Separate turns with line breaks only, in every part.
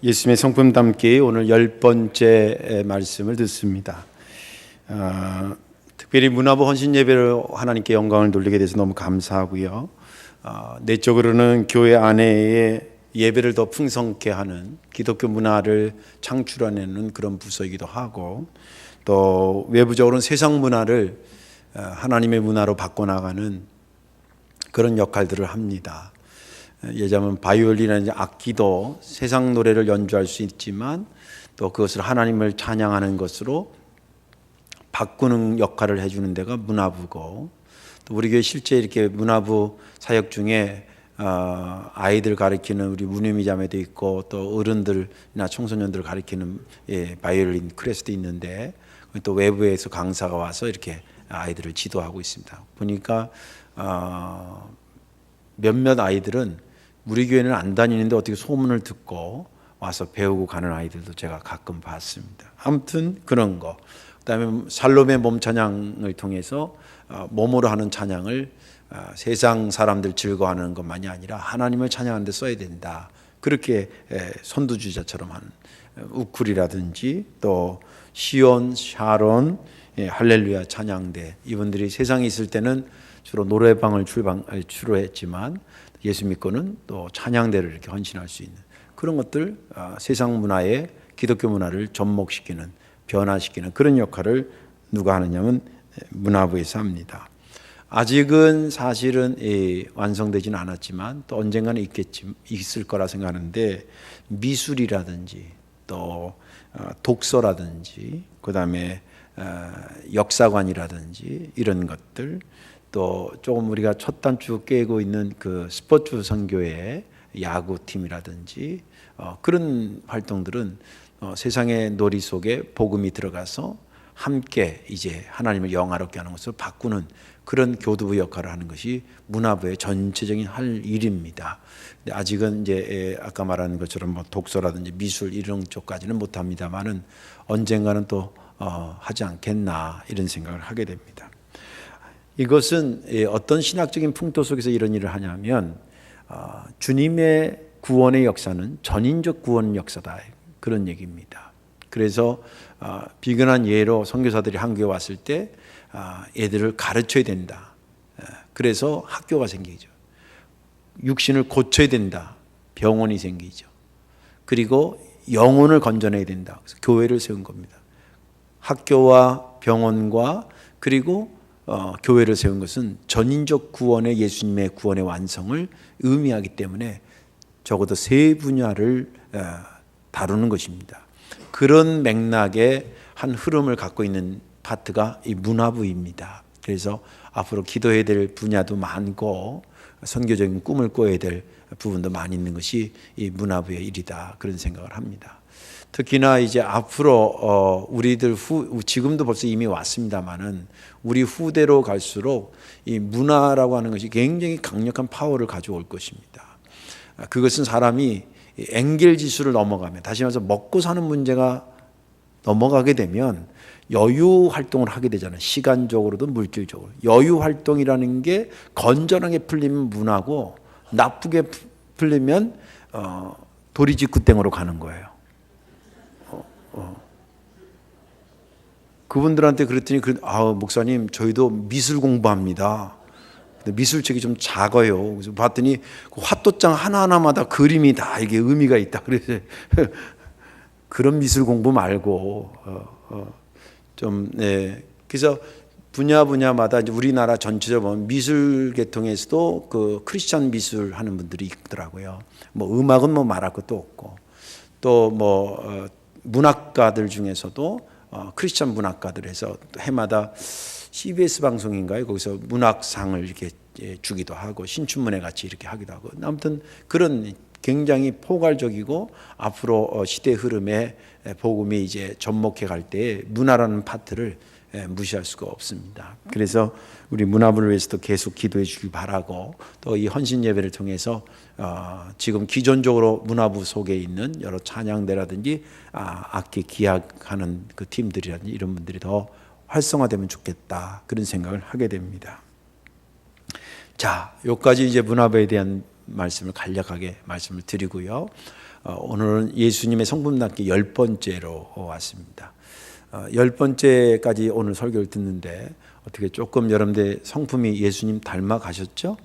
예수님의 성품 담기 오늘 10번째 말씀을 듣습니다. 특별히 문화부 헌신 예배를 하나님께 영광을 돌리게 돼서 너무 감사하고요. 내적으로는 교회 안에의 예배를 더 풍성케 하는 기독교 문화를 창출해내는 그런 부서이기도 하고, 또 외부적으로는 세상 문화를 하나님의 문화로 바꿔나가는 그런 역할들을 합니다. 예자면 바이올린이라는 악기도 세상 노래를 연주할 수 있지만 또 그것을 하나님을 찬양하는 것으로 바꾸는 역할을 해주는 데가 문화부고, 또 우리 교회 실제 이렇게 문화부 사역 중에 아이들 가르치는 우리 문유미 자매도 있고, 또 어른들이나 청소년들 가르치는 바이올린 클래스도 있는데, 또 외부에서 강사가 와서 이렇게 아이들을 지도하고 있습니다. 보니까 몇몇 아이들은 우리 교회는 안 다니는데 어떻게 소문을 듣고 와서 배우고 가는 아이들도 제가 가끔 봤습니다. 아무튼 그런 거. 그다음에 살롬의 몸 찬양을 통해서 몸으로 하는 찬양을 세상 사람들 즐거워하는 것만이 아니라 하나님을 찬양하는 데 써야 된다. 그렇게 선두주자처럼 하는 우쿨이라든지 또 시온, 샤론, 할렐루야 찬양대, 이분들이 세상에 있을 때는 주로 노래방을 주로 했지만 예수 믿고는 또 찬양대를 이렇게 헌신할 수 있는 그런 것들, 세상 문화에 기독교 문화를 접목시키는, 변화시키는 그런 역할을 누가 하느냐면 문화부에서 합니다. 아직은 사실은 완성되지는 않았지만 또 언젠가는 있을 거라 생각하는데, 미술이라든지 또 독서라든지 그다음에 역사관이라든지 이런 것들, 또 조금 우리가 첫 단추 깨고 있는 그 스포츠 선교회 야구팀이라든지 그런 활동들은 세상의 놀이 속에 복음이 들어가서 함께 이제 하나님을 영화롭게 하는 것으로 바꾸는 그런 교두부 역할을 하는 것이 문화부의 전체적인 할 일입니다. 근데 아직은 이제 아까 말한 것처럼 뭐 독서라든지 미술 이런 쪽까지는 못합니다만은 언젠가는 또 하지 않겠나 이런 생각을 하게 됩니다. 이것은 어떤 신학적인 풍토 속에서 이런 일을 하냐면 주님의 구원의 역사는 전인적 구원 역사다, 그런 얘기입니다. 그래서 비근한 예로 선교사들이 한국에 왔을 때 애들을 가르쳐야 된다. 그래서 학교가 생기죠. 육신을 고쳐야 된다. 병원이 생기죠. 그리고 영혼을 건져내야 된다. 그래서 교회를 세운 겁니다. 학교와 병원과 그리고 교회를 세운 것은 전인적 구원의 예수님의 구원의 완성을 의미하기 때문에 적어도 세 분야를 다루는 것입니다. 그런 맥락의 한 흐름을 갖고 있는 파트가 이 문화부입니다. 그래서 앞으로 기도해야 될 분야도 많고 선교적인 꿈을 꿔야 될 부분도 많이 있는 것이 이 문화부의 일이다, 그런 생각을 합니다. 특히나 이제 앞으로 우리들 지금도 벌써 이미 왔습니다만은 우리 후대로 갈수록 이 문화라고 하는 것이 굉장히 강력한 파워를 가져올 것입니다. 그것은 사람이 엥겔 지수를 넘어가면, 다시 말해서 먹고 사는 문제가 넘어가게 되면 여유 활동을 하게 되잖아요. 시간적으로도 물질적으로. 여유 활동이라는 게 건전하게 풀리면 문화고, 나쁘게 풀리면 도리지구땡으로 가는 거예요. 그분들한테 그랬더니 목사님 저희도 미술 공부합니다. 근데 미술책이 좀 작아요. 그래서 봤더니 그 화도장 하나하나마다 그림이 다 이게 의미가 있다. 그래서 그런 미술 공부 말고 그래서 분야마다 이제 우리나라 전체적으로 보면 미술 계통에서도 그 크리스찬 미술 하는 분들이 있더라고요. 뭐 음악은 뭐 말할 것도 없고, 또 뭐 문학가들 중에서도 크리스찬 문학가들 해서 해마다 CBS 방송인가요? 거기서 문학상을 이렇게 주기도 하고 신춘문예 같이 이렇게 하기도 하고, 아무튼 그런 굉장히 포괄적이고 앞으로 시대 흐름에 복음이 이제 접목해 갈 때 문화라는 파트를 무시할 수가 없습니다. 그래서 우리 문화부를 위해서도 계속 기도해 주길 바라고, 또 이 헌신 예배를 통해서 지금 기존적으로 문화부 속에 있는 여러 찬양대라든지 악기 기악하는 그 팀들이라든지 이런 분들이 더 활성화되면 좋겠다, 그런 생각을 하게 됩니다. 자, 여기까지 이제 문화부에 대한 말씀을 간략하게 말씀을 드리고요. 오늘은 예수님의 성품 담기 10번째로 왔습니다. 10번째까지 오늘 설교를 듣는데 어떻게 조금 여러분들 성품이 예수님 닮아 가셨죠?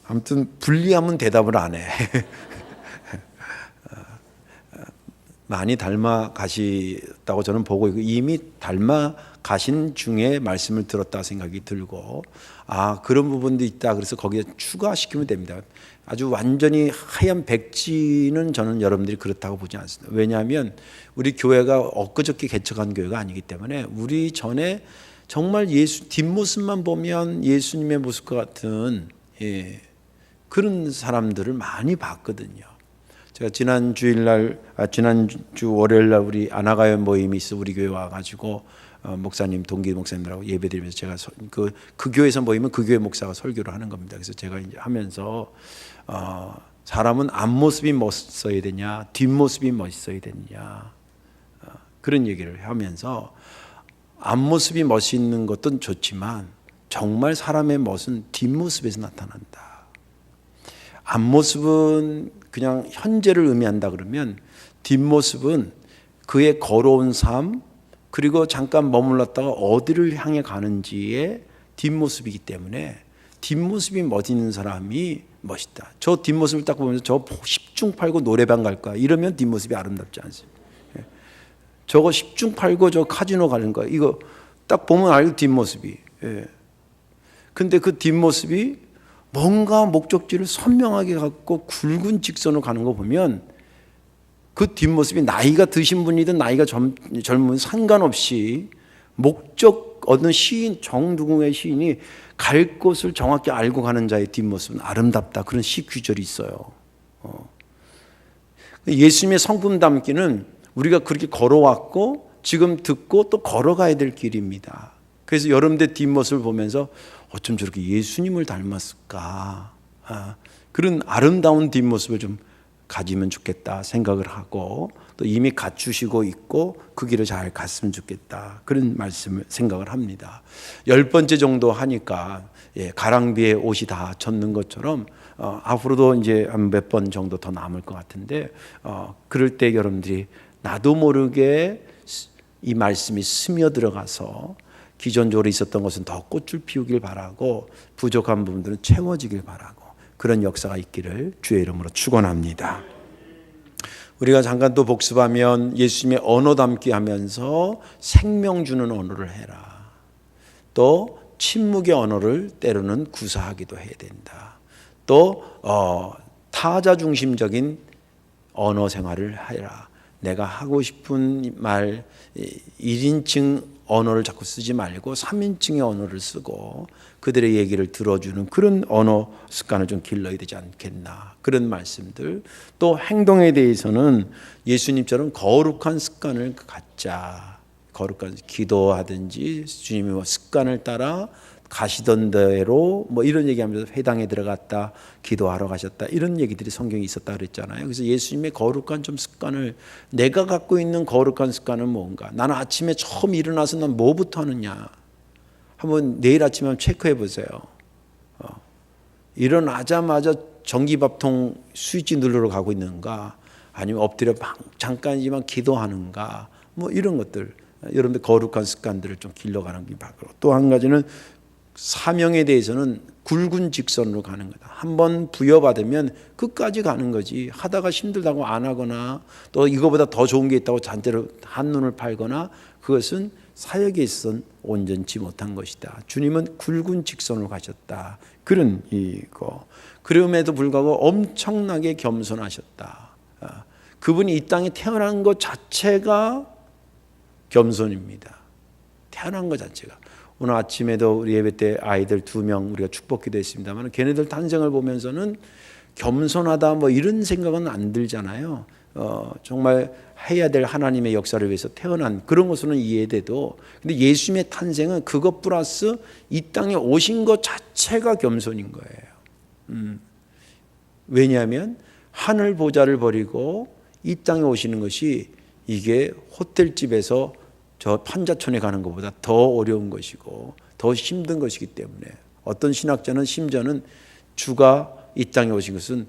아무튼 불리하면 대답을 안 해. 많이 닮아 가시다고 저는 보고 있고, 이미 닮아 가신 중에 말씀을 들었다 생각이 들고, 그런 부분도 있다. 그래서 거기에 추가시키면 됩니다. 아주 완전히 하얀 백지는 저는 여러분들이 그렇다고 보지 않습니다. 왜냐하면 우리 교회가 엊그저께 개척한 교회가 아니기 때문에 우리 전에 정말 예수 뒷모습만 보면 예수님의 모습과 같은 그런 사람들을 많이 봤거든요. 제가 지난주 월요일날 우리 아나가요 모임이 있어 우리 교회 와가지고 목사님, 동기 목사님들하고 예배드리면서 제가 그 교회에서 모이면 그 교회 목사가 설교를 하는 겁니다. 그래서 제가 이제 하면서 사람은 앞모습이 멋있어야 되냐, 뒷모습이 멋있어야 되냐, 그런 얘기를 하면서 앞모습이 멋있는 것도 좋지만 정말 사람의 멋은 뒷모습에서 나타난다. 앞모습은 그냥 현재를 의미한다 그러면 뒷모습은 그의 걸어온 삶, 그리고 잠깐 머물렀다가 어디를 향해 가는지의 뒷모습이기 때문에 뒷모습이 멋있는 사람이 멋있다. 저 뒷모습을 딱 보면서 저 10중 팔고 노래방 갈 거야, 이러면 뒷모습이 아름답지 않습니다. 저거 10중 팔고 저 카지노 가는 거야, 이거 딱 보면 알고 뒷모습이. 근데 그 뒷모습이 뭔가 목적지를 선명하게 갖고 굵은 직선으로 가는 거 보면 그 뒷모습이 나이가 드신 분이든 나이가 젊은 상관없이 목적 어느 시인, 정누구의 시인이 갈 곳을 정확히 알고 가는 자의 뒷모습은 아름답다, 그런 시 규절이 있어요. 예수님의 성품 담기는 우리가 그렇게 걸어왔고 지금 듣고 또 걸어가야 될 길입니다. 그래서 여러분들 뒷모습을 보면서 어쩜 저렇게 예수님을 닮았을까, 그런 아름다운 뒷모습을 좀 가지면 좋겠다 생각을 하고, 또 이미 갖추시고 있고 그 길을 잘 갔으면 좋겠다, 그런 말씀을 생각을 합니다. 10번째 정도 하니까 가랑비에 옷이 다 젖는 것처럼 앞으로도 이제 한 몇 번 정도 더 남을 것 같은데, 그럴 때 여러분들이 나도 모르게 이 말씀이 스며들어가서 기존적으로 있었던 것은 더 꽃을 피우길 바라고 부족한 부분들은 채워지길 바라고 그런 역사가 있기를 주의 이름으로 축원합니다. 우리가 잠깐 또 복습하면 예수님의 언어 담기 하면서 생명 주는 언어를 해라. 또 침묵의 언어를 때로는 구사하기도 해야 된다. 또 타자 중심적인 언어 생활을 해라. 내가 하고 싶은 말 1인칭 언어를 자꾸 쓰지 말고 3인칭의 언어를 쓰고 그들의 얘기를 들어주는 그런 언어 습관을 좀 길러야 되지 않겠나, 그런 말씀들. 또 행동에 대해서는 예수님처럼 거룩한 습관을 갖자. 거룩한 기도하든지 주님의 습관을 따라 가시던 대로 뭐 이런 얘기하면서 회당에 들어갔다 기도하러 가셨다, 이런 얘기들이 성경에 있었다 그랬잖아요. 그래서 예수님의 거룩한 좀 습관을, 내가 갖고 있는 거룩한 습관은 뭔가, 나는 아침에 처음 일어나서 난 뭐부터 하느냐 한번 내일 아침에 한번 체크해 보세요. 일어나자마자 전기밥통 스위치 누르러 가고 있는가, 아니면 엎드려 잠깐이지만 기도하는가, 뭐 이런 것들, 여러분들 거룩한 습관들을 좀 길러가는 게 바로. 또 한 가지는 사명에 대해서는 굵은 직선으로 가는 거다. 한번 부여받으면 끝까지 가는 거지, 하다가 힘들다고 안 하거나 또 이거보다 더 좋은 게 있다고 잔대로 한눈을 팔거나, 그것은 사역에 있어서는 온전치 못한 것이다. 주님은 굵은 직선으로 가셨다, 그런 이거. 그럼에도 불구하고 엄청나게 겸손하셨다. 그분이 이 땅에 태어난 것 자체가 겸손입니다. 태어난 것 자체가. 오늘 아침에도 우리 예배 때 아이들 2명 우리가 축복 기도했습니다만, 걔네들 탄생을 보면서는 겸손하다 뭐 이런 생각은 안 들잖아요. 정말 해야 될 하나님의 역사를 위해서 태어난 그런 것으로는 이해돼도, 근데 예수님의 탄생은 그것 플러스 이 땅에 오신 것 자체가 겸손인 거예요. 왜냐하면 하늘 보좌를 버리고 이 땅에 오시는 것이, 이게 호텔집에서 저 판자촌에 가는 것보다 더 어려운 것이고 더 힘든 것이기 때문에 어떤 신학자는 심지어는 주가 이 땅에 오신 것은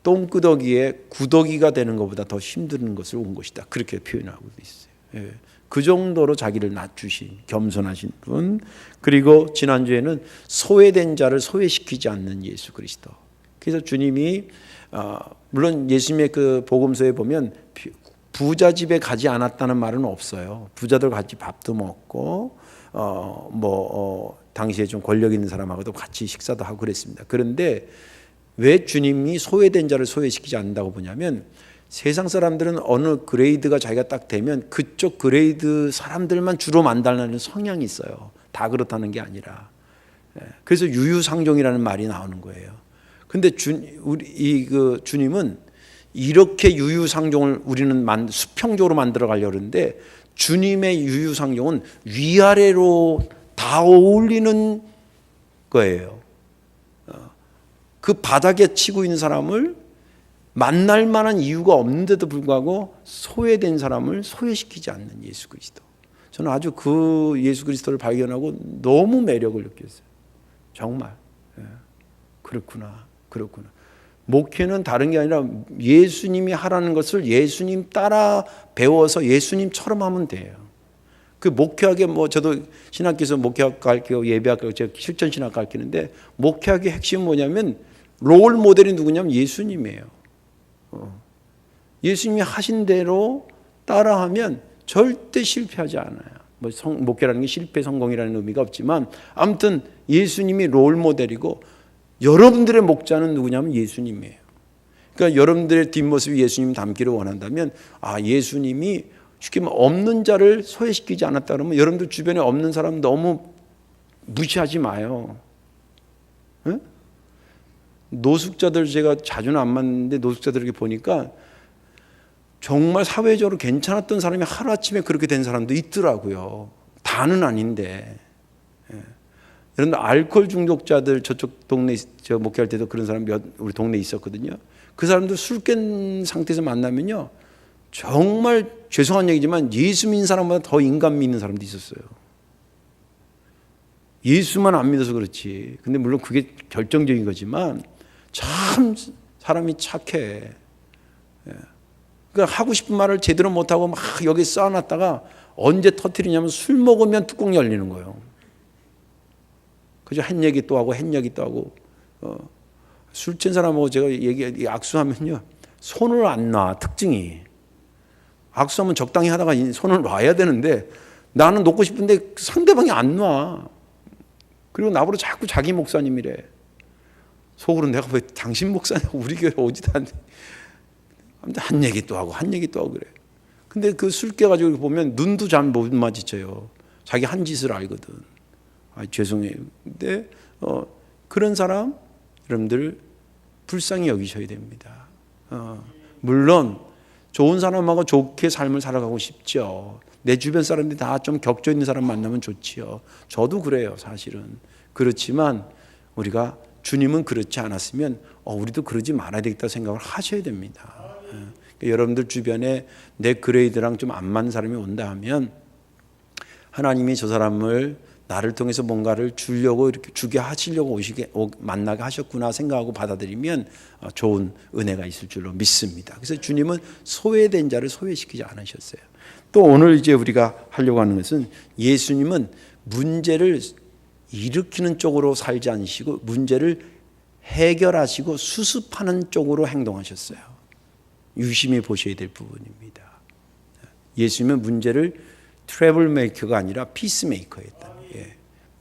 똥구더기에 구더기가 되는 것보다 더 힘든 것을 온 것이다. 그렇게 표현하고 있어요. 예. 그 정도로 자기를 낮추신 겸손하신 분. 그리고 지난주에는 소외된 자를 소외시키지 않는 예수 그리스도. 그래서 주님이 물론 예수님의 그 복음서에 보면 부자 집에 가지 않았다는 말은 없어요. 부자들 같이 밥도 먹고 당시에 좀 권력 있는 사람하고도 같이 식사도 하고 그랬습니다. 그런데 왜 주님이 소외된 자를 소외시키지 않는다고 보냐면 세상 사람들은 어느 그레이드가 자기가 딱 되면 그쪽 그레이드 사람들만 주로 만나는 성향이 있어요. 다 그렇다는 게 아니라. 그래서 유유상종이라는 말이 나오는 거예요. 근데 주님은 이렇게 유유상종을 우리는 수평적으로 만들어 가려고 하는데 주님의 유유상종은 위아래로 다 어울리는 거예요. 그 바닥에 치고 있는 사람을 만날 만한 이유가 없는데도 불구하고 소외된 사람을 소외시키지 않는 예수 그리스도. 저는 아주 그 예수 그리스도를 발견하고 너무 매력을 느꼈어요. 정말. 그렇구나. 목회는 다른 게 아니라 예수님이 하라는 것을 예수님 따라 배워서 예수님처럼 하면 돼요. 그 목회학에 저도 신학교에서 목회학 가르치고 예배학 가르치고 제가 실전 신학 가르치는데 목회학의 핵심은 뭐냐면 롤 모델이 누구냐면 예수님이에요. 예수님이 하신 대로 따라하면 절대 실패하지 않아요. 목회라는 게 실패 성공이라는 의미가 없지만 아무튼 예수님이 롤 모델이고 여러분들의 목자는 누구냐면 예수님이에요. 그러니까 여러분들의 뒷모습이 예수님 닮기를 원한다면 예수님이 쉽게 말하면 없는 자를 소외시키지 않았다 그러면 여러분들 주변에 없는 사람 너무 무시하지 마요. 응? 노숙자들 제가 자주는 안 만났는데 노숙자들 이렇게 보니까 정말 사회적으로 괜찮았던 사람이 하루아침에 그렇게 된 사람도 있더라고요. 다는 아닌데. 여러분들 알코올 중독자들 저쪽 동네 저 목회할 때도 그런 사람 우리 동네에 있었거든요. 그 사람들 술 깬 상태에서 만나면요. 정말 죄송한 얘기지만 예수 믿는 사람보다 더 인간 믿는 사람도 있었어요. 예수만 안 믿어서 그렇지. 근데 물론 그게 결정적인 거지만 참 사람이 착해. 그러니까 하고 싶은 말을 제대로 못하고 막 여기 쌓아놨다가 언제 터뜨리냐면 술 먹으면 뚜껑 열리는 거예요. 그죠? 한 얘기 또 하고 한 얘기 또 하고 술 취한 사람하고 제가 악수하면요 손을 안 놔. 특징이 악수하면 적당히 하다가 손을 놔야 되는데 나는 놓고 싶은데 상대방이 안 놔. 그리고 나보고 자꾸 자기 목사님이래. 속으로 내가 왜 당신 목사냐고 우리 교회 오지도 않는데 한 얘기 또 하고 한 얘기 또 하고 그래. 근데 그 술 깨가지고 보면 눈도 잘 못 마주쳐요. 자기 한 짓을 알거든. 죄송해요. 근데 그런 사람 여러분들 불쌍히 여기셔야 됩니다. 물론 좋은 사람하고 좋게 삶을 살아가고 싶죠. 내 주변 사람들이 다 좀 격조 있는 사람 만나면 좋지요. 저도 그래요, 사실은. 그렇지만 우리가 주님은 그렇지 않았으면 우리도 그러지 말아야 되겠다 생각을 하셔야 됩니다. 여러분들 주변에 내 그레이드랑 좀 안 맞는 사람이 온다 하면 하나님이 저 사람을 나를 통해서 뭔가를 주려고 이렇게 주게 하시려고 만나게 하셨구나 생각하고 받아들이면 좋은 은혜가 있을 줄로 믿습니다. 그래서 주님은 소외된 자를 소외시키지 않으셨어요. 또 오늘 이제 우리가 하려고 하는 것은 예수님은 문제를 일으키는 쪽으로 살지 않으시고 문제를 해결하시고 수습하는 쪽으로 행동하셨어요. 유심히 보셔야 될 부분입니다. 예수님은 문제를 트러블 메이커가 아니라 피스 메이커였다.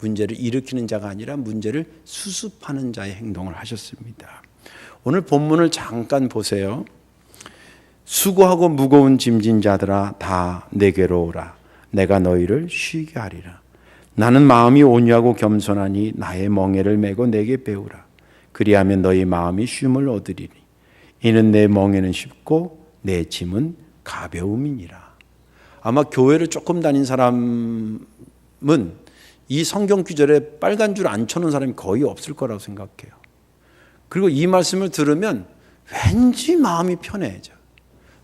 문제를 일으키는 자가 아니라 문제를 수습하는 자의 행동을 하셨습니다. 오늘 본문을 잠깐 보세요. 수고하고 무거운 짐진 자들아 다 내게로 오라. 내가 너희를 쉬게 하리라. 나는 마음이 온유하고 겸손하니 나의 멍에를 메고 내게 배우라. 그리하면 너희 마음이 쉼을 얻으리니 이는 내 멍에는 쉽고 내 짐은 가벼움이니라. 아마 교회를 조금 다닌 사람은 이 성경 구절에 빨간 줄 안 쳐놓은 사람이 거의 없을 거라고 생각해요. 그리고 이 말씀을 들으면 왠지 마음이 편해져.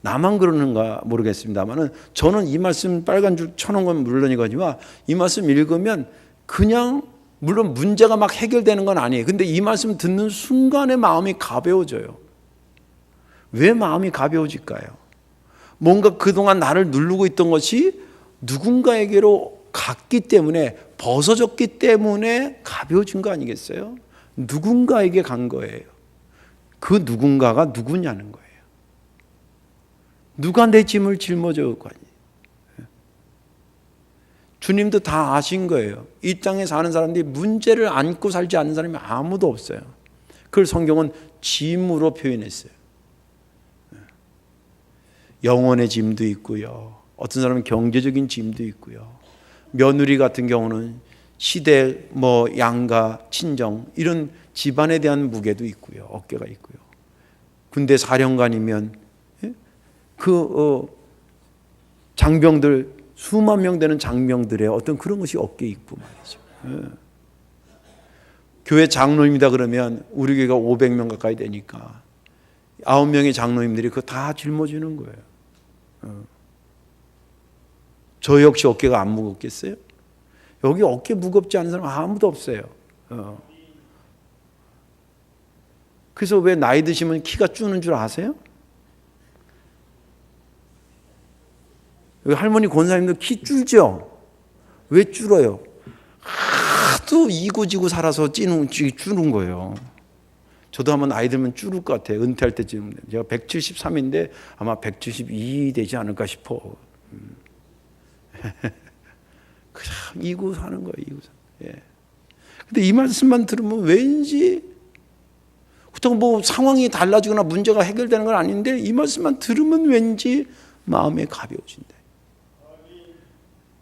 나만 그러는가 모르겠습니다만 저는 이 말씀 빨간 줄 쳐놓은 건 물론이거니와 이 말씀 읽으면 그냥 물론 문제가 막 해결되는 건 아니에요. 근데 이 말씀 듣는 순간에 마음이 가벼워져요. 왜 마음이 가벼워질까요? 뭔가 그동안 나를 누르고 있던 것이 누군가에게로 갔기 때문에, 벗어졌기 때문에 가벼워진 거 아니겠어요? 누군가에게 간 거예요. 그 누군가가 누구냐는 거예요. 누가 내 짐을 짊어져 가니? 주님도 다 아신 거예요. 이 땅에 사는 사람들이 문제를 안고 살지 않는 사람이 아무도 없어요. 그걸 성경은 짐으로 표현했어요. 영혼의 짐도 있고요. 어떤 사람은 경제적인 짐도 있고요. 며느리 같은 경우는 시댁, 양가, 친정 이런 집안에 대한 무게도 있고요. 어깨가 있고요. 군대 사령관이면 장병들 수만 명 되는 장병들의 어떤 그런 것이 어깨에 있고 말이죠. 교회 장로입니다 그러면 우리 교회가 500명 가까이 되니까 9명의 장로님들이 그거 다 짊어지는 거예요. 저 역시 어깨가 안 무겁겠어요? 여기 어깨 무겁지 않은 사람 아무도 없어요. 그래서 왜 나이 드시면 키가 줄는 줄 아세요? 여기 할머니 권사님도 키 줄죠? 왜 줄어요? 하도 이고지고 살아서 줄은 거예요. 저도 한번 나이 들면 줄을 것 같아요. 은퇴할 때쯤. 제가 173인데 아마 172 되지 않을까 싶어. 그냥 이고 사는 거예요. 이고 사는. 예. 근데 이 말씀만 들으면 왠지 그렇다고 상황이 달라지거나 문제가 해결되는 건 아닌데 이 말씀만 들으면 왠지 마음에 가벼워진다.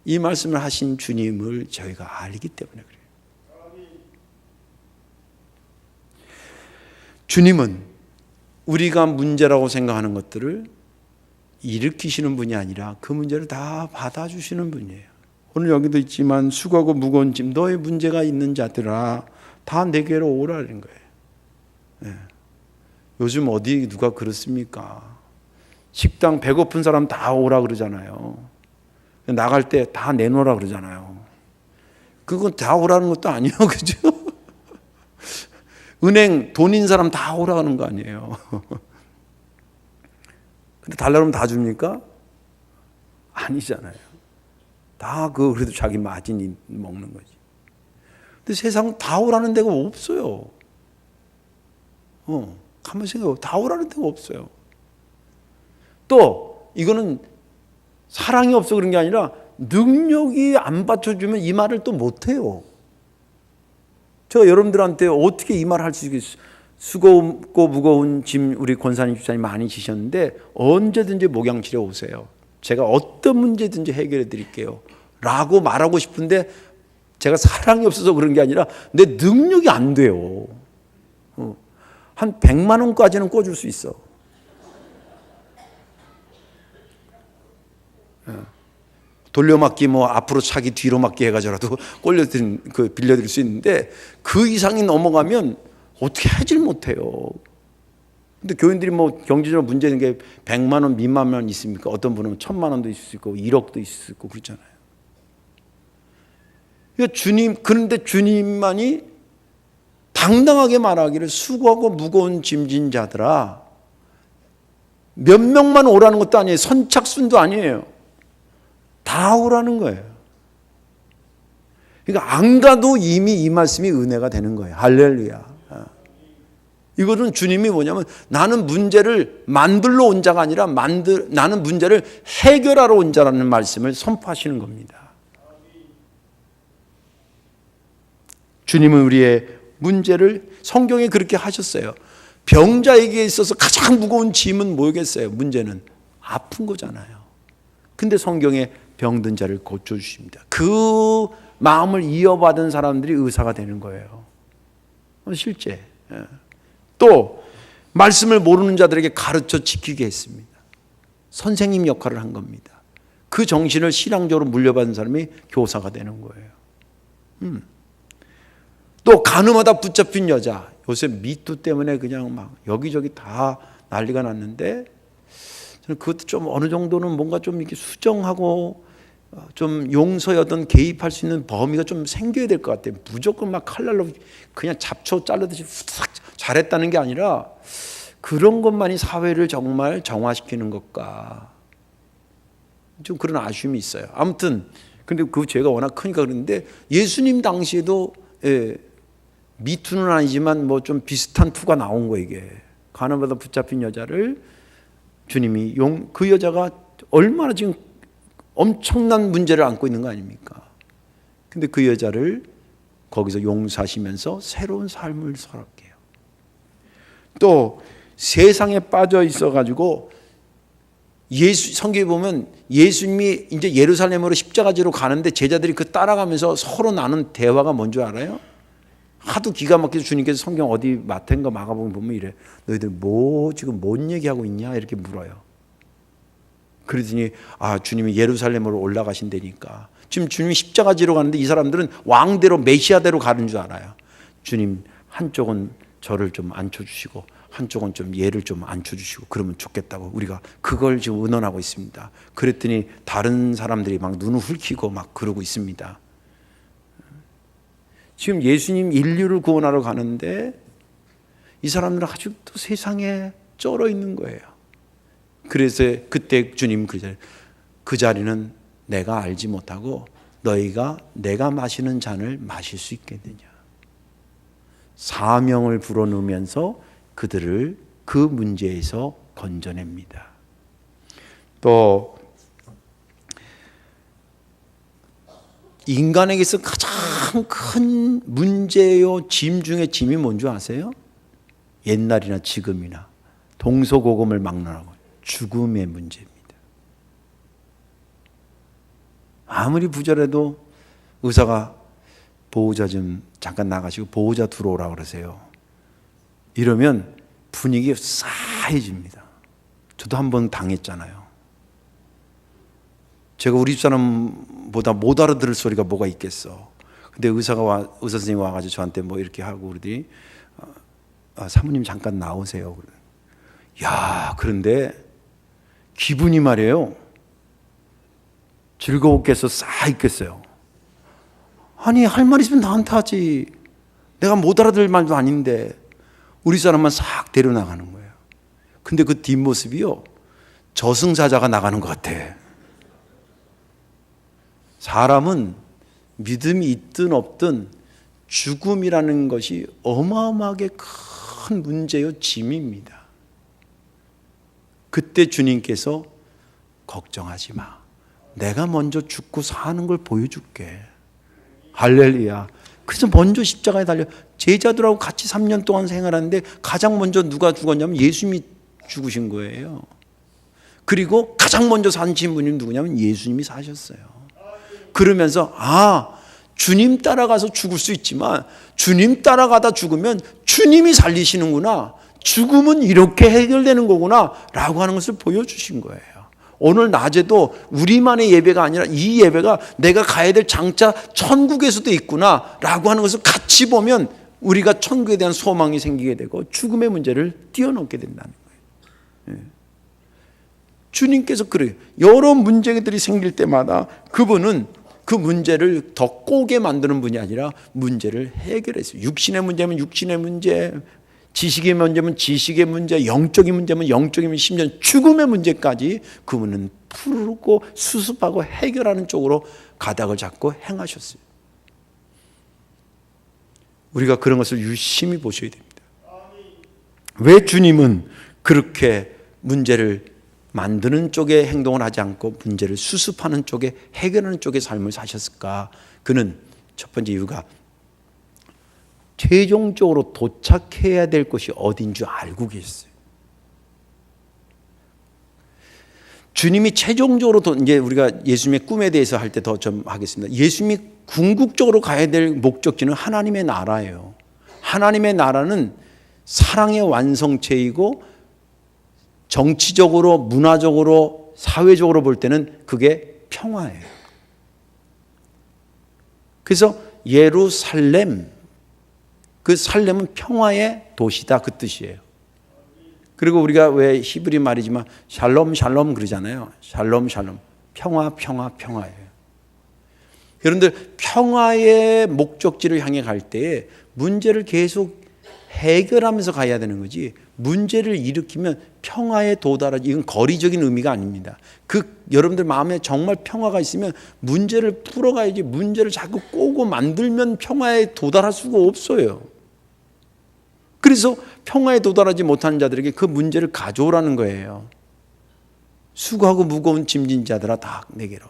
이 말씀을 하신 주님을 저희가 알기 때문에 그래요. 주님은 우리가 문제라고 생각하는 것들을 일으키시는 분이 아니라 그 문제를 다 받아주시는 분이에요. 오늘 여기도 있지만 수고하고 무거운 짐 너의 문제가 있는 자들아 다 내게로 오라는 거예요. 네. 요즘 어디 누가 그렇습니까? 식당 배고픈 사람 다 오라 그러잖아요. 나갈 때 다 내놓으라 그러잖아요. 그건 다 오라는 것도 아니에요. 그죠? 은행 돈 있는 사람 다 오라는 거 아니에요. 근데 달라고 하면 다 줍니까? 아니잖아요. 다 그래도 자기 마진이 먹는 거지. 근데 세상 다 오라는 데가 없어요. 가만히 생각해요. 다 오라는 데가 없어요. 또 이거는 사랑이 없어 그런 게 아니라 능력이 안 받쳐주면 이 말을 또 못해요. 제가 여러분들한테 어떻게 이 말을 할 수 있겠어요? 수고없고 무거운 짐 우리 권사님 집사님 많이 지셨는데 언제든지 목양실에 오세요. 제가 어떤 문제든지 해결해 드릴게요. 라고 말하고 싶은데 제가 사랑이 없어서 그런 게 아니라 내 능력이 안 돼요. 한 100만 원까지는 꿔줄 수 있어. 돌려막기 앞으로 차기 뒤로 막기 해가지고라도 빌려드릴 수 있는데 그 이상이 넘어가면 어떻게 하질 못해요. 근데 교인들이 경제적으로 문제 있는 게 100만 원 미만만 있습니까? 어떤 분은 1000만 원도 있을 수 있고 1억도 있을 수 있고 그렇잖아요. 그런데 주님만이 당당하게 말하기를 수고하고 무거운 짐진 자들아 몇 명만 오라는 것도 아니에요. 선착순도 아니에요. 다 오라는 거예요. 그러니까 안 가도 이미 이 말씀이 은혜가 되는 거예요. 할렐루야. 이거는 주님이 뭐냐면 나는 문제를 만들러 온 자가 아니라 나는 문제를 해결하러 온 자라는 말씀을 선포하시는 겁니다. 주님은 우리의 문제를 성경에 그렇게 하셨어요. 병자에게 있어서 가장 무거운 짐은 뭐겠어요? 문제는 아픈 거잖아요. 근데 성경에 병든 자를 고쳐주십니다. 그 마음을 이어받은 사람들이 의사가 되는 거예요. 실제. 또 말씀을 모르는 자들에게 가르쳐 지키게 했습니다. 선생님 역할을 한 겁니다. 그 정신을 신앙적으로 물려받은 사람이 교사가 되는 거예요. 또 가늠하다 붙잡힌 여자. 요새 미투 때문에 그냥 막 여기저기 다 난리가 났는데 저는 그것도 좀 어느 정도는 뭔가 좀 이렇게 수정하고 좀 용서에 어떤 개입할 수 있는 범위가 좀 생겨야 될 것 같아요. 무조건 막 칼날로 그냥 잡초 자르듯이 후딱 잘했다는 게 아니라 그런 것만이 사회를 정말 정화시키는 것과 좀 그런 아쉬움이 있어요. 아무튼 근데 그 죄가 워낙 크니까 그런데 예수님 당시에도 미투는 아니지만 뭐 좀 비슷한 투가 나온 거예요. 이게 가난받아 붙잡힌 여자를 주님이 그 여자가 얼마나 지금 엄청난 문제를 안고 있는 거 아닙니까? 근데 그 여자를 거기서 용서하시면서 새로운 삶을 살았게요. 또 세상에 빠져 있어가지고 성경에 보면 예수님이 이제 예루살렘으로 십자가지로 가는데 제자들이 그 따라가면서 서로 나눈 대화가 뭔지 알아요? 하도 기가 막혀서 주님께서 성경 어디 마태인가 마가복음 보면 이래. 너희들 지금 뭔 얘기하고 있냐? 이렇게 물어요. 그러더니 주님이 예루살렘으로 올라가신다니까. 지금 주님이 십자가지로 가는데 이 사람들은 왕대로 메시아대로 가는 줄 알아요. 주님 한쪽은 저를 좀 앉혀주시고 한쪽은 좀 얘를 좀 앉혀주시고 그러면 좋겠다고 우리가 그걸 지금 의논하고 있습니다. 그랬더니 다른 사람들이 막 눈을 훌키고 막 그러고 있습니다. 지금 예수님 인류를 구원하러 가는데 이 사람들은 아직도 세상에 쩔어 있는 거예요. 그래서 그때 주님 그 자리는 내가 알지 못하고 너희가 내가 마시는 잔을 마실 수 있겠느냐. 사명을 불어넣으면서 그들을 그 문제에서 건져냅니다. 또 인간에게서 가장 큰 문제요 짐 중에 짐이 뭔지 아세요? 옛날이나 지금이나 동서고금을 막론하고 죽음의 문제입니다. 아무리 부자라도 의사가 보호자 좀 잠깐 나가시고 보호자 들어오라 그러세요. 이러면 분위기가 싸해집니다. 저도 한번 당했잖아요. 제가 우리 집사람보다 못 알아들을 소리가 뭐가 있겠어. 근데 의사 선생님이 와가지고 저한테 뭐 이렇게 하고 그러더니 사모님 잠깐 나오세요. 야, 그런데 기분이 말이에요. 즐거웠겠어, 싸했겠어요. 아니, 할 말 있으면 나한테 하지. 내가 못 알아들을 말도 아닌데 우리 사람만 싹 데려나가는 거예요. 근데 그 뒷모습이요, 저승사자가 나가는 것 같아. 사람은 믿음이 있든 없든 죽음이라는 것이 어마어마하게 큰 문제요, 짐입니다. 그때 주님께서 걱정하지 마. 내가 먼저 죽고 사는 걸 보여줄게. 할렐루야. 그래서 먼저 십자가에 달려 제자들하고 같이 3년 동안 생활하는데 가장 먼저 누가 죽었냐면 예수님이 죽으신 거예요. 그리고 가장 먼저 사신 분이 누구냐면 예수님이 사셨어요. 그러면서 주님 따라가서 죽을 수 있지만 주님 따라가다 죽으면 주님이 살리시는구나. 죽음은 이렇게 해결되는 거구나 라고 하는 것을 보여주신 거예요. 오늘 낮에도 우리만의 예배가 아니라 이 예배가 내가 가야 될 장차 천국에서도 있구나 라고 하는 것을 같이 보면 우리가 천국에 대한 소망이 생기게 되고 죽음의 문제를 뛰어넘게 된다는 거예요. 주님께서 그래요. 여러 문제들이 생길 때마다 그분은 그 문제를 더 꼬게 만드는 분이 아니라 문제를 해결했어요. 육신의 문제면 육신의 문제, 지식의 문제면 지식의 문제, 영적인 문제면 영적인 문제, 심지어 죽음의 문제까지 그분은 풀고 수습하고 해결하는 쪽으로 가닥을 잡고 행하셨어요. 우리가 그런 것을 유심히 보셔야 됩니다. 왜 주님은 그렇게 문제를 만드는 쪽에 행동을 하지 않고 문제를 수습하는 쪽에 해결하는 쪽의 삶을 사셨을까? 그는 첫 번째 이유가 최종적으로 도착해야 될 것이 어딘 줄 알고 계셨어요. 주님이 최종적으로 이제 우리가 예수님의 꿈에 대해서 할 때 더 좀 하겠습니다. 예수님이 궁극적으로 가야 될 목적지는 하나님의 나라예요. 하나님의 나라는 사랑의 완성체이고 정치적으로, 문화적으로, 사회적으로 볼 때는 그게 평화예요. 그래서 예루살렘, 그 살렘은 평화의 도시다 그 뜻이에요. 그리고 우리가 왜 히브리 말이지만 샬롬 샬롬 그러잖아요. 샬롬 샬롬, 평화 평화 평화예요. 여러분들 평화의 목적지를 향해 갈 때에 문제를 계속 해결하면서 가야 되는 거지, 문제를 일으키면 평화에 도달하지, 이건 거리적인 의미가 아닙니다. 여러분들 마음에 정말 평화가 있으면 문제를 풀어가야지, 문제를 자꾸 꼬고 만들면 평화에 도달할 수가 없어요. 그래서 평화에 도달하지 못하는 자들에게 그 문제를 가져오라는 거예요. 수고하고 무거운 짐진 자들아 다 내게로.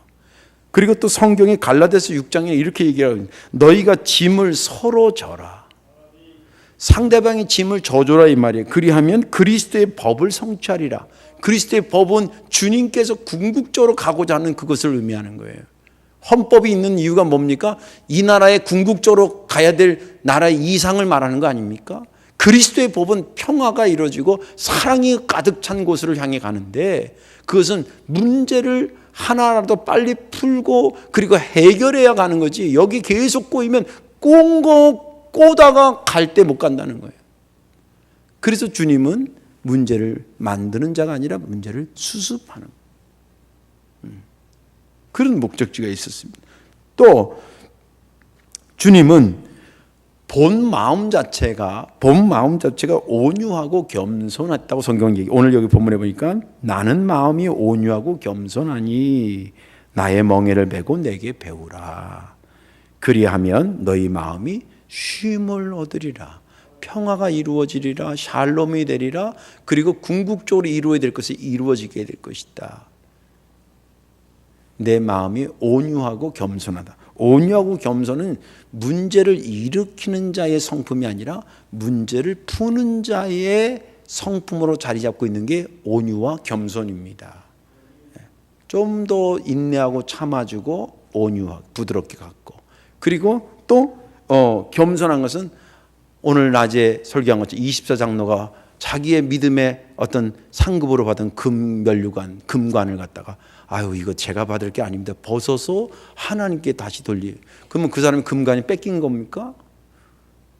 그리고 또 성경의 갈라디아서 6장에 이렇게 얘기하고, 너희가 짐을 서로 져라. 상대방의 짐을 져줘라 이 말이에요. 그리하면 그리스도의 법을 성취하리라. 그리스도의 법은 주님께서 궁극적으로 가고자 하는 그것을 의미하는 거예요. 헌법이 있는 이유가 뭡니까? 이 나라에 궁극적으로 가야 될 나라의 이상을 말하는 거 아닙니까? 그리스도의 법은 평화가 이루어지고 사랑이 가득 찬 곳을 향해 가는데, 그것은 문제를 하나라도 빨리 풀고 그리고 해결해야 가는 거지, 여기 계속 꼬이면 꼬다가 갈 때 못 간다는 거예요. 그래서 주님은 문제를 만드는 자가 아니라 문제를 수습하는 그런 목적지가 있었습니다. 또 주님은 본 마음 자체가 온유하고 겸손했다고 성경 얘기. 오늘 여기 본문에 보니까 나는 마음이 온유하고 겸손하니 나의 멍에를 메고 내게 배우라. 그리하면 너희 마음이 쉼을 얻으리라. 평화가 이루어지리라. 샬롬이 되리라. 그리고 궁극적으로 이루어야 될 것이 이루어지게 될 것이다. 내 마음이 온유하고 겸손하다. 온유하고 겸손은 문제를 일으키는 자의 성품이 아니라 문제를 푸는 자의 성품으로 자리 잡고 있는 게 온유와 겸손입니다. 좀 더 인내하고 참아주고 온유하고 부드럽게 갖고, 그리고 또 겸손한 것은 오늘 낮에 설교한 것처럼 24장로가 자기의 믿음의 어떤 상급으로 받은 금관을 갖다가 아유 이거 제가 받을 게 아닙니다, 벗어서 하나님께 다시 그러면 그 사람이 금관이 뺏긴 겁니까?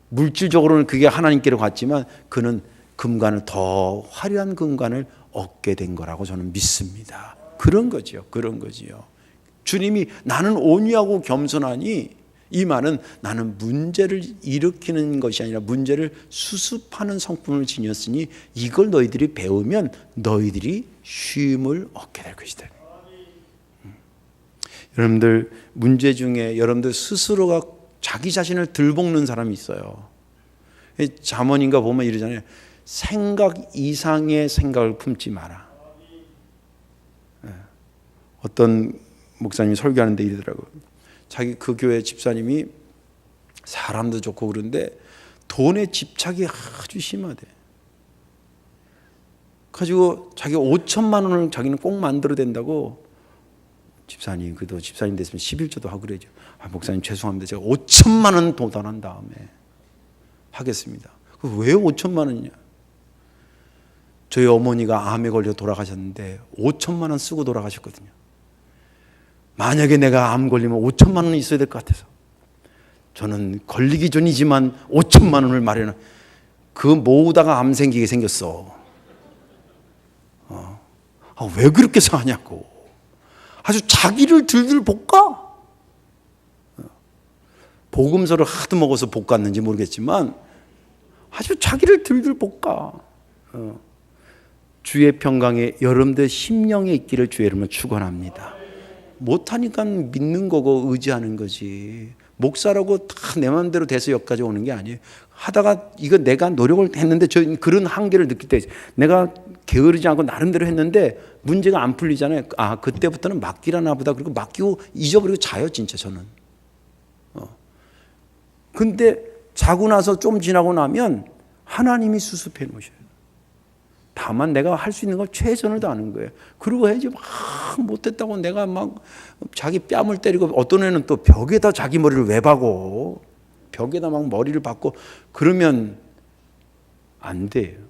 물질적으로는 그게 하나님께로 갔지만 그는 금관을, 더 화려한 금관을 얻게 된 거라고 저는 믿습니다. 그런 거지요. 주님이 나는 온유하고 겸손하니, 이 말은 나는 문제를 일으키는 것이 아니라 문제를 수습하는 성품을 지녔으니 이걸 너희들이 배우면 너희들이 쉼을 얻게 될 것이다. 여러분들 문제 중에 여러분들 스스로가 자기 자신을 들볶는 사람이 있어요. 잠언인가 보면 이러잖아요. 생각 이상의 생각을 품지 마라. 어떤 목사님이 설교하는데 이러더라고요. 자기 그 교회 집사님이 사람도 좋고 그런데 돈에 집착이 아주 심하대. 가지고 자기 5천만 원을 자기는 꼭 만들어야 된다고, 집사님 그래도 집사님 됐으면 11조도 하고 그러죠. 목사님 죄송합니다, 제가 5천만 원 도달한 다음에 하겠습니다. 왜 5천만 원이냐? 저희 어머니가 암에 걸려 돌아가셨는데 5천만 원 쓰고 돌아가셨거든요. 만약에 내가 암 걸리면 5천만 원이 있어야 될 것 같아서 저는 걸리기 전이지만 5천만 원을 마련한, 그 모으다가 암 생기게 생겼어. 왜 그렇게 사냐고. 아주 자기를 들들 볶아. 복음서를 하도 먹어서 볶았는지 모르겠지만 아주 자기를 들들 볶아. 주의 평강에 여러분들 심령에 있기를 주의 이름으로 축원합니다. 못하니까 믿는 거고 의지하는 거지. 목사라고 다 내 마음대로 돼서 여기까지 오는 게 아니에요. 하다가 이거 내가 노력을 했는데 저는 그런 한계를 느낄 때 내가 게으르지 않고 나름대로 했는데 문제가 안 풀리잖아요. 그때부터는 맡기라나 보다. 그리고 맡기고 잊어버리고 자요 진짜 저는. 근데 자고 나서 좀 지나고 나면 하나님이 수습해 놓으셔요. 다만 내가 할 수 있는 걸 최선을 다하는 거예요. 그러고 해야지 막 못했다고 내가 막 자기 뺨을 때리고, 어떤 애는 또 벽에다 자기 머리를 왜 박어. 벽에다 막 머리를 박고 그러면 안 돼요.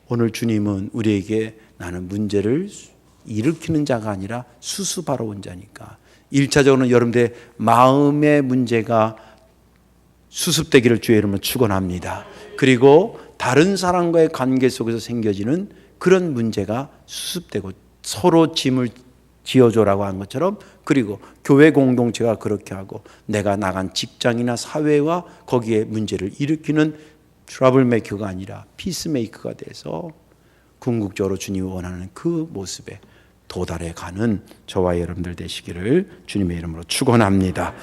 오늘 주님은 우리에게 나는 문제를 일으키는 자가 아니라 수습하러 온 자니까 1차적으로는 여러분들의 마음의 문제가 수습되기를 주의 이름으로 축원합니다. 그리고 다른 사람과의 관계 속에서 생겨지는 그런 문제가 수습되고 서로 짐을 지어줘라고 한 것처럼, 그리고 교회 공동체가 그렇게 하고 내가 나간 직장이나 사회와 거기에 문제를 일으키는 트러블 메이커가 아니라 피스메이커가 돼서 궁극적으로 주님이 원하는 그 모습에 도달해 가는 저와 여러분들 되시기를 주님의 이름으로 축원합니다.